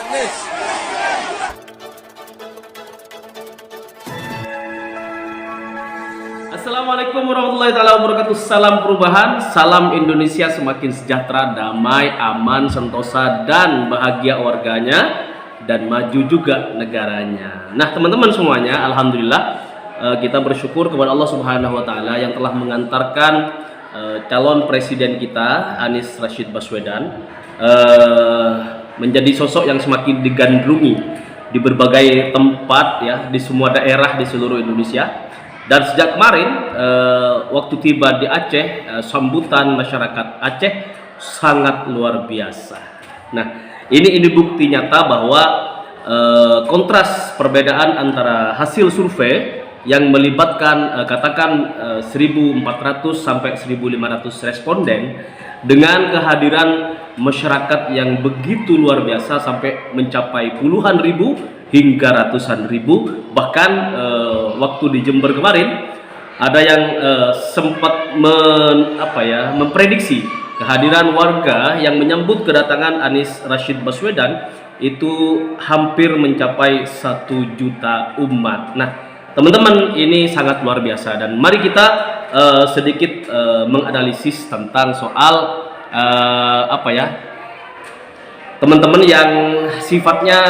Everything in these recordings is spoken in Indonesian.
Anies. Assalamualaikum warahmatullahi wabarakatuh. Salam perubahan, salam Indonesia semakin sejahtera, damai, aman, sentosa, dan bahagia warganya, dan maju juga negaranya. Nah teman-teman semuanya, alhamdulillah kita bersyukur kepada Allah Subhanahu Wa Taala yang telah mengantarkan calon presiden kita Anies Rashid Baswedan menjadi sosok yang semakin digandrungi di berbagai tempat ya, di semua daerah di seluruh Indonesia. Dan sejak kemarin waktu tiba di Aceh, sambutan masyarakat Aceh sangat luar biasa. Nah, ini bukti nyata bahwa kontras perbedaan antara hasil survei yang melibatkan katakan 1.400 sampai 1.500 responden dengan kehadiran masyarakat yang begitu luar biasa sampai mencapai puluhan ribu hingga ratusan ribu. Bahkan waktu di Jember kemarin ada yang sempat memprediksi kehadiran warga yang menyambut kedatangan Anies Rashid Baswedan itu hampir mencapai 1 juta umat. Nah teman-teman, ini sangat luar biasa, dan mari kita sedikit menganalisis tentang soal teman-teman yang sifatnya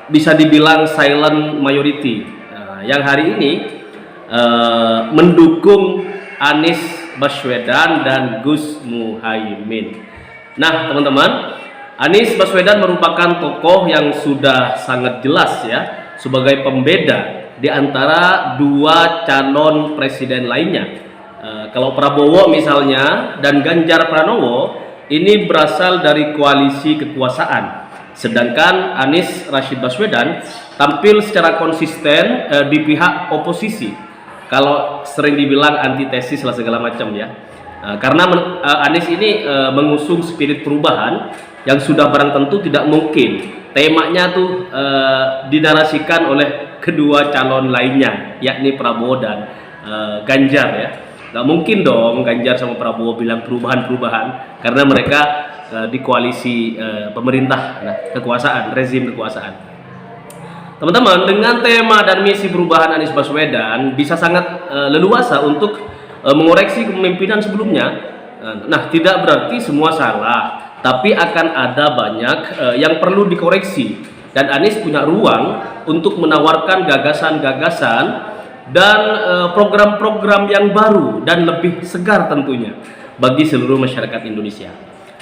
bisa dibilang silent majority, yang hari ini mendukung Anies Baswedan dan Gus Muhaimin. Nah teman-teman, Anies Baswedan merupakan tokoh yang sudah sangat jelas ya sebagai pembeda di antara dua calon presiden lainnya. Kalau Prabowo misalnya dan Ganjar Pranowo ini berasal dari koalisi kekuasaan, sedangkan Anies Rashid Baswedan tampil secara konsisten di pihak oposisi. Kalau sering dibilang antitesis lah segala macam ya, karena Anies ini mengusung spirit perubahan yang sudah barang tentu tidak mungkin temanya tuh dinarasikan oleh kedua calon lainnya, yakni Prabowo dan Ganjar ya. Nggak mungkin dong Ganjar sama Prabowo bilang perubahan-perubahan, karena mereka di koalisi pemerintah, kekuasaan, rezim kekuasaan. Teman-teman, dengan tema dan misi perubahan Anies Baswedan bisa sangat leluasa untuk mengoreksi kepemimpinan sebelumnya. Nah, tidak berarti semua salah, tapi akan ada banyak yang perlu dikoreksi, dan Anies punya ruang untuk menawarkan gagasan-gagasan dan program-program yang baru dan lebih segar tentunya bagi seluruh masyarakat Indonesia.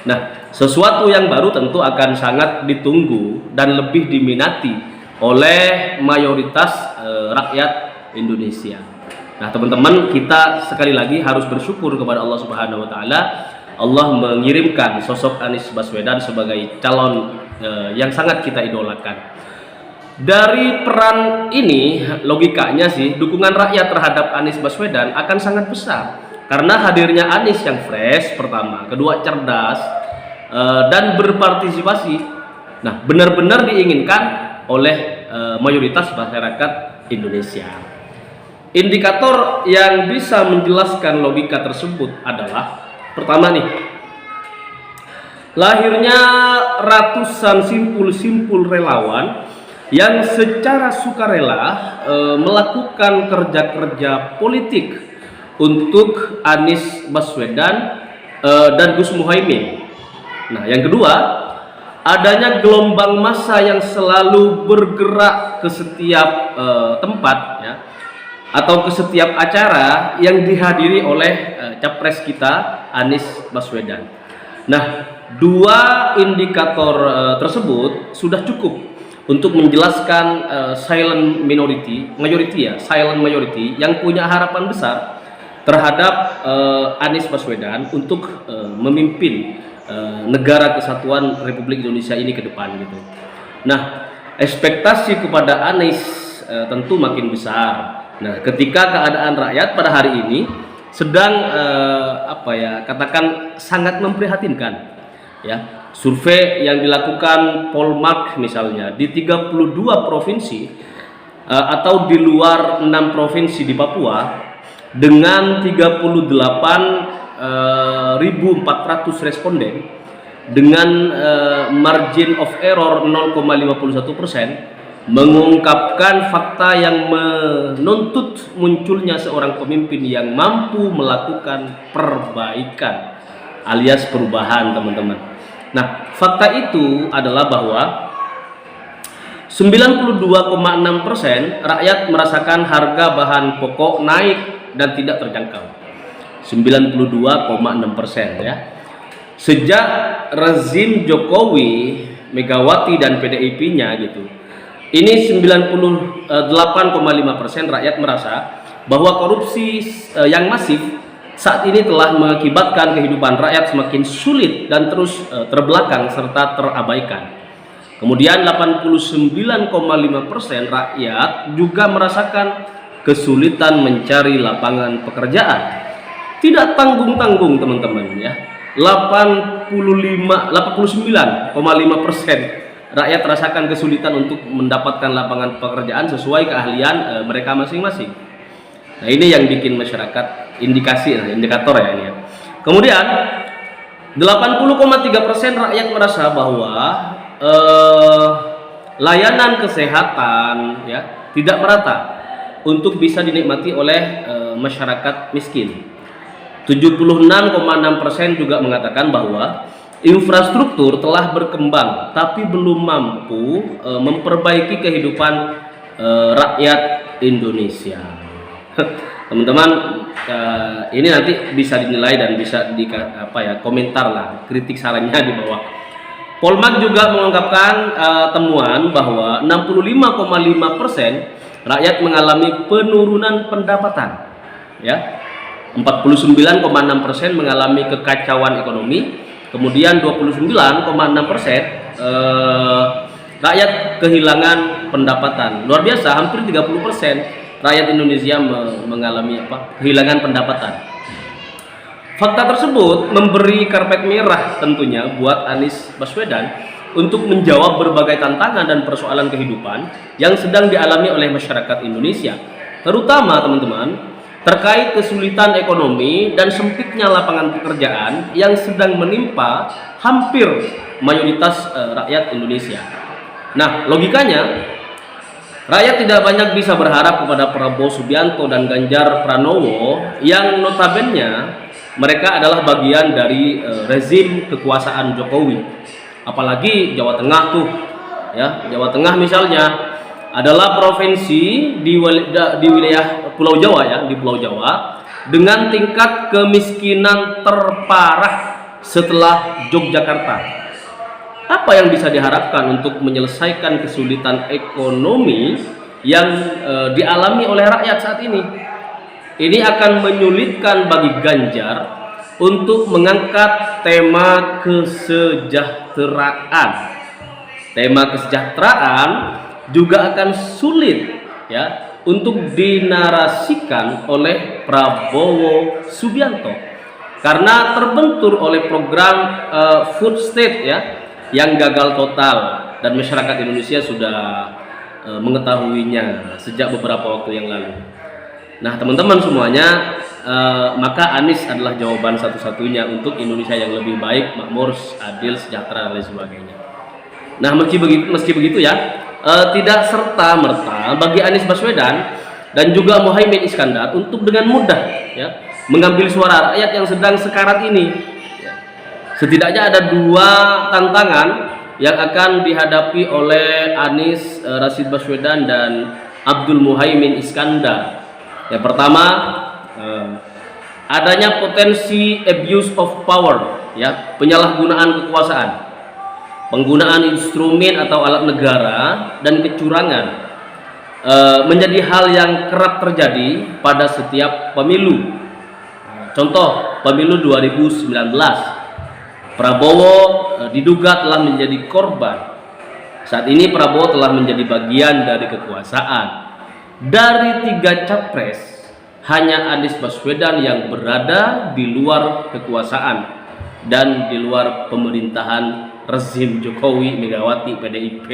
Nah, sesuatu yang baru tentu akan sangat ditunggu dan lebih diminati oleh mayoritas rakyat Indonesia. Nah, teman-teman, kita sekali lagi harus bersyukur kepada Allah Subhanahu Wa Taala. Allah mengirimkan sosok Anies Baswedan sebagai calon yang sangat kita idolakan. Dari peran ini, logikanya sih dukungan rakyat terhadap Anies Baswedan akan sangat besar, karena hadirnya Anies yang fresh pertama, kedua cerdas dan berpartisipasi. Nah, benar-benar diinginkan oleh mayoritas masyarakat Indonesia. Indikator yang bisa menjelaskan logika tersebut adalah pertama nih, lahirnya ratusan simpul-simpul relawan yang secara sukarela melakukan kerja-kerja politik untuk Anies Baswedan dan Gus Muhaimin. Nah, yang kedua, adanya gelombang massa yang selalu bergerak ke setiap tempat ya, atau ke setiap acara yang dihadiri oleh capres kita Anies Baswedan. Nah, dua indikator tersebut sudah cukup untuk menjelaskan silent majority yang punya harapan besar terhadap Anies Baswedan untuk memimpin negara kesatuan Republik Indonesia ini ke depan gitu. Nah, ekspektasi kepada Anies tentu makin besar. Nah, ketika keadaan rakyat pada hari ini sedang katakan sangat memprihatinkan ya. Survei yang dilakukan Polmark misalnya di 32 provinsi atau di luar 6 provinsi di Papua dengan 38.400 responden dengan margin of error 0,51%, mengungkapkan fakta yang menuntut munculnya seorang pemimpin yang mampu melakukan perbaikan alias perubahan, teman-teman. Nah, fakta itu adalah bahwa 92,6% rakyat merasakan harga bahan pokok naik dan tidak terjangkau. 92,6% ya. Sejak rezim Jokowi, Megawati dan PDIP-nya gitu. Ini 98,5% rakyat merasa bahwa korupsi yang masif saat ini telah mengakibatkan kehidupan rakyat semakin sulit dan terus terbelakang serta terabaikan. Kemudian 89,5% rakyat juga merasakan kesulitan mencari lapangan pekerjaan. Tidak tanggung-tanggung, teman-teman ya. 89,5% rakyat rasakan kesulitan untuk mendapatkan lapangan pekerjaan sesuai keahlian mereka masing-masing. Nah, ini yang bikin masyarakat indikator ya ini ya. Kemudian 80,3% rakyat merasa bahwa layanan kesehatan ya tidak merata untuk bisa dinikmati oleh masyarakat miskin. 76,6% juga mengatakan bahwa infrastruktur telah berkembang tapi belum mampu memperbaiki kehidupan rakyat Indonesia. Teman-teman, ini nanti bisa dinilai dan bisa komentar lah, kritik sarannya di bawah. Polmark juga mengungkapkan temuan bahwa 65,5% rakyat mengalami penurunan pendapatan ya. 49,6% mengalami kekacauan ekonomi. Kemudian 29,6% rakyat kehilangan pendapatan. Luar biasa, hampir 30% rakyat Indonesia mengalami kehilangan pendapatan. Fakta tersebut memberi karpet merah tentunya buat Anies Baswedan untuk menjawab berbagai tantangan dan persoalan kehidupan yang sedang dialami oleh masyarakat Indonesia. Terutama, teman-teman, terkait kesulitan ekonomi dan sempitnya lapangan pekerjaan yang sedang menimpa hampir mayoritas rakyat Indonesia. Nah, logikanya rakyat tidak banyak bisa berharap kepada Prabowo Subianto dan Ganjar Pranowo yang notabene mereka adalah bagian dari rezim kekuasaan Jokowi. Apalagi Jawa Tengah tuh ya, Jawa Tengah misalnya adalah provinsi di wilayah Pulau Jawa ya, di Pulau Jawa dengan tingkat kemiskinan terparah setelah Yogyakarta. Apa yang bisa diharapkan untuk menyelesaikan kesulitan ekonomi yang dialami oleh rakyat saat ini? Ini akan menyulitkan bagi Ganjar untuk mengangkat tema kesejahteraan. Tema kesejahteraan juga akan sulit ya untuk dinarasikan oleh Prabowo Subianto karena terbentur oleh program food state ya yang gagal total dan masyarakat Indonesia sudah mengetahuinya sejak beberapa waktu yang lalu. Nah, teman-teman semuanya, maka Anies adalah jawaban satu-satunya untuk Indonesia yang lebih baik, makmur, adil, sejahtera dan lain sebagainya. Nah, meski begitu ya, tidak serta-merta bagi Anies Baswedan dan juga Muhaimin Iskandar untuk dengan mudah ya mengambil suara rakyat yang sedang sekarat ini. Setidaknya ada dua tantangan yang akan dihadapi oleh Anies Rashid Baswedan dan Abdul Muhaimin Iskandar. Yang pertama, adanya potensi abuse of power ya, penyalahgunaan kekuasaan, penggunaan instrumen atau alat negara dan kecurangan menjadi hal yang kerap terjadi pada setiap pemilu. Contoh pemilu 2019, Prabowo diduga telah menjadi korban. Saat ini Prabowo telah menjadi bagian dari kekuasaan. Dari 3 capres, hanya Anies Baswedan yang berada di luar kekuasaan dan di luar pemerintahan rezim Jokowi, Megawati, PDIP.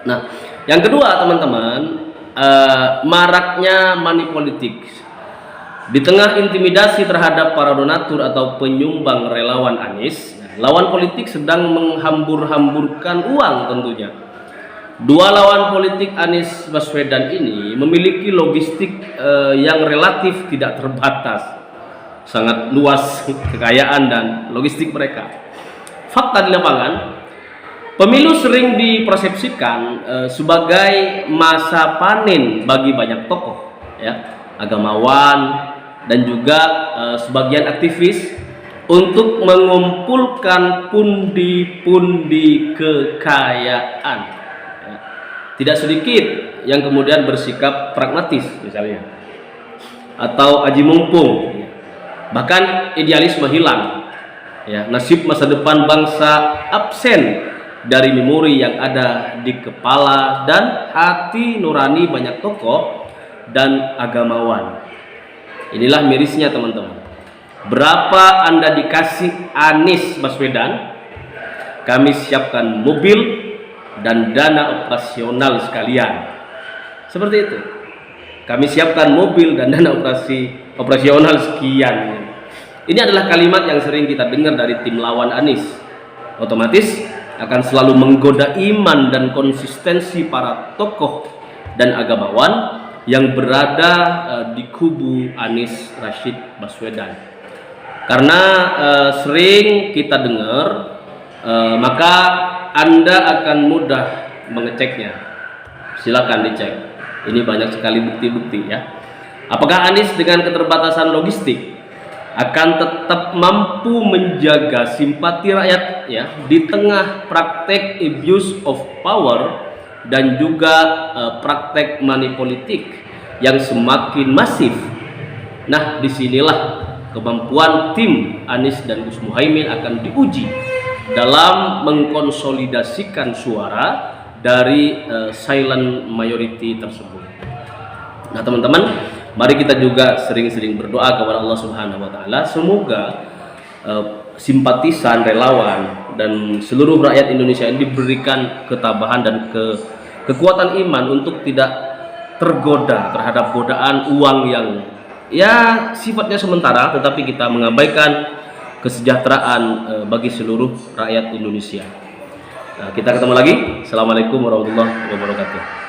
Nah, yang kedua teman-teman, maraknya money politik. Di tengah intimidasi terhadap para donatur atau penyumbang relawan Anies, Lawan politik sedang menghambur-hamburkan uang tentunya. Dua lawan politik Anies Baswedan ini memiliki logistik yang relatif tidak terbatas, sangat luas kekayaan dan logistik mereka. Fakta di lapangan, pemilu sering dipersepsikan sebagai masa panen bagi banyak tokoh, ya, agamawan dan juga sebagian aktivis untuk mengumpulkan pundi-pundi kekayaan. Ya. Tidak sedikit yang kemudian bersikap pragmatis misalnya, atau aji mumpung, ya. Bahkan idealisme hilang. Ya, nasib masa depan bangsa absen dari memori yang ada di kepala dan hati nurani banyak tokoh dan agamawan. Inilah mirisnya teman-teman. Berapa Anda dikasih Anies Baswedan, kami siapkan mobil dan dana operasional sekalian. Seperti itu. Kami siapkan mobil dan dana operasional sekian. Ini adalah kalimat yang sering kita dengar dari tim lawan Anies. Otomatis akan selalu menggoda iman dan konsistensi para tokoh dan agamawan yang berada di kubu Anies Rashid Baswedan. Karena sering kita dengar, maka Anda akan mudah mengeceknya. Silakan dicek. Ini banyak sekali bukti-bukti, ya. Apakah Anies dengan keterbatasan logistik akan tetap mampu menjaga simpati rakyat, ya, di tengah praktek abuse of power dan juga praktek money politik yang semakin masif? Nah, disinilah kemampuan tim Anies dan Gus Muhaimin akan diuji dalam mengkonsolidasikan suara dari silent majority tersebut. Nah teman-teman, mari kita juga sering-sering berdoa kepada Allah Subhanahu wa Ta'ala, semoga simpatisan, relawan, dan seluruh rakyat Indonesia ini diberikan ketabahan dan kekuatan iman untuk tidak tergoda terhadap godaan uang yang ya sifatnya sementara, tetapi kita mengabaikan kesejahteraan bagi seluruh rakyat Indonesia. Nah, kita ketemu lagi. Assalamualaikum warahmatullahi wabarakatuh.